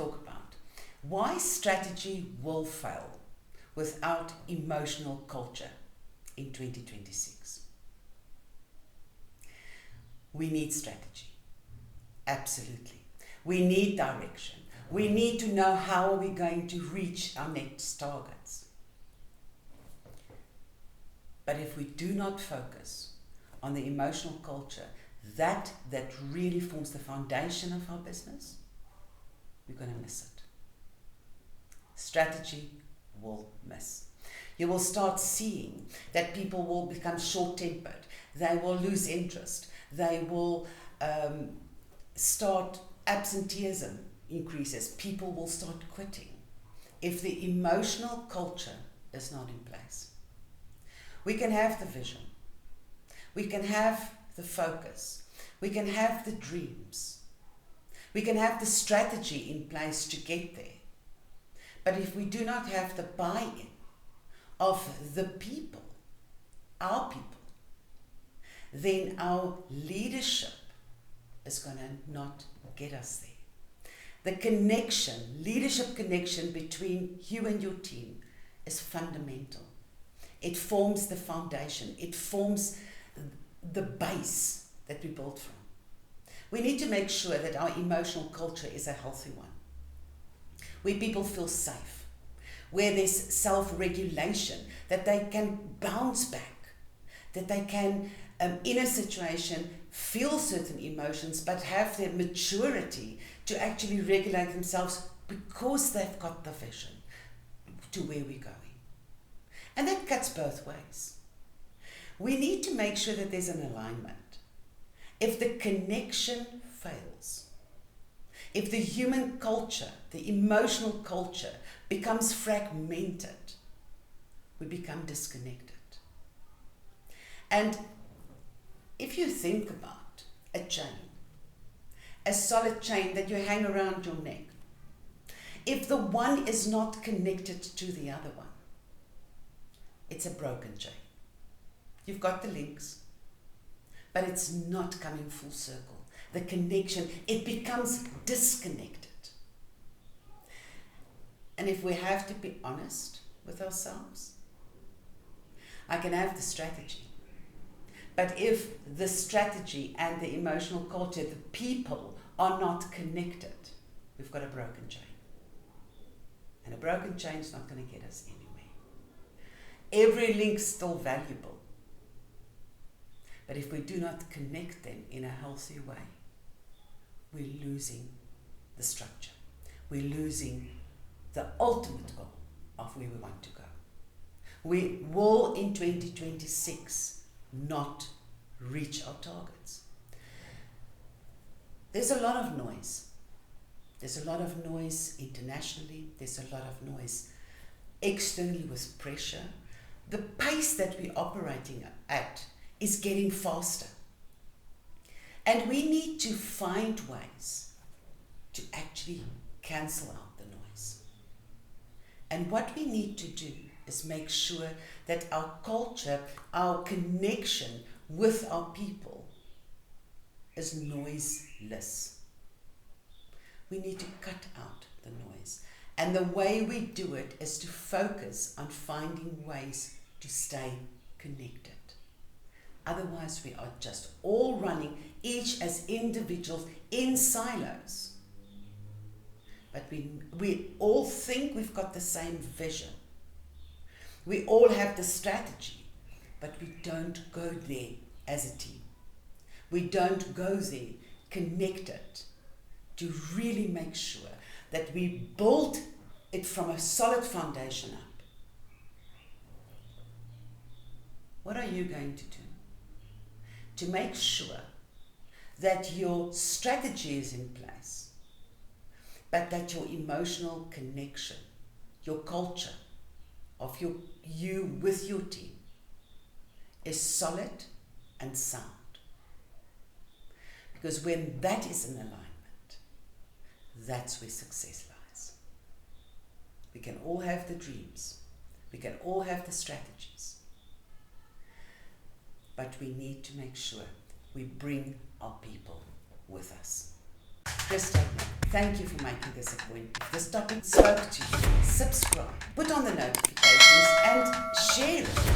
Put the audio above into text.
talk about why strategy will fail without emotional culture in 2026. We need strategy. Absolutely. We need direction. We need to know how we're going to reach our next targets. But if we do not focus on the emotional culture, that really forms the foundation of our business, we're going to miss it. Strategy will miss. You will start seeing that people will become short-tempered. They will lose interest. They will start absenteeism increases. People will start quitting if the emotional culture is not in place. We can have the vision. We can have the focus. We can have the dreams. We can have the strategy in place to get there. But if we do not have the buy-in of the people, our people, then our leadership is going to not get us there. The connection, leadership connection between you and your team is fundamental. It forms the foundation. It forms the base that we build from. We need to make sure that our emotional culture is a healthy one, where people feel safe, where there's self-regulation, that they can bounce back, that they can, in a situation, feel certain emotions, but have their maturity to actually regulate themselves because they've got the vision to where we're going. And that cuts both ways. We need to make sure that there's an alignment. If the connection fails, if the human culture, the emotional culture becomes fragmented, we become disconnected. And if you think about a chain, a solid chain that you hang around your neck, if the one is not connected to the other one, it's a broken chain. You've got the links, but it's not coming full circle. The connection, it becomes disconnected. And if we have to be honest with ourselves, I can have the strategy. But if the strategy and the emotional culture, the people are not connected, we've got a broken chain. And a broken chain is not going to get us anywhere. Every link's still valuable. But if we do not connect them in a healthy way, we're losing the structure. We're losing the ultimate goal of where we want to go. We will in 2026 not reach our targets. There's a lot of noise. There's a lot of noise internationally. There's a lot of noise externally with pressure. The pace that we're operating at is getting faster. And we need to find ways to actually cancel out the noise. And what we need to do is make sure that our culture, our connection with our people is noiseless. We need to cut out the noise. And the way we do it is to focus on finding ways to stay connected. Otherwise, we are just all running, each as individuals in silos. But we all think we've got the same vision. We all have the strategy, but we don't go there as a team. We don't go there connected to really make sure that we build it from a solid foundation up. What are you going to do to make sure that your strategy is in place, but that your emotional connection, your culture of you with your team is solid and sound? Because when that is in alignment, that's where success lies. We can all have the dreams. We can all have the strategies. But we need to make sure we bring our people with us. Christa. Thank you for making this appointment. If this topic spoke to you, subscribe, put on the notifications and share it.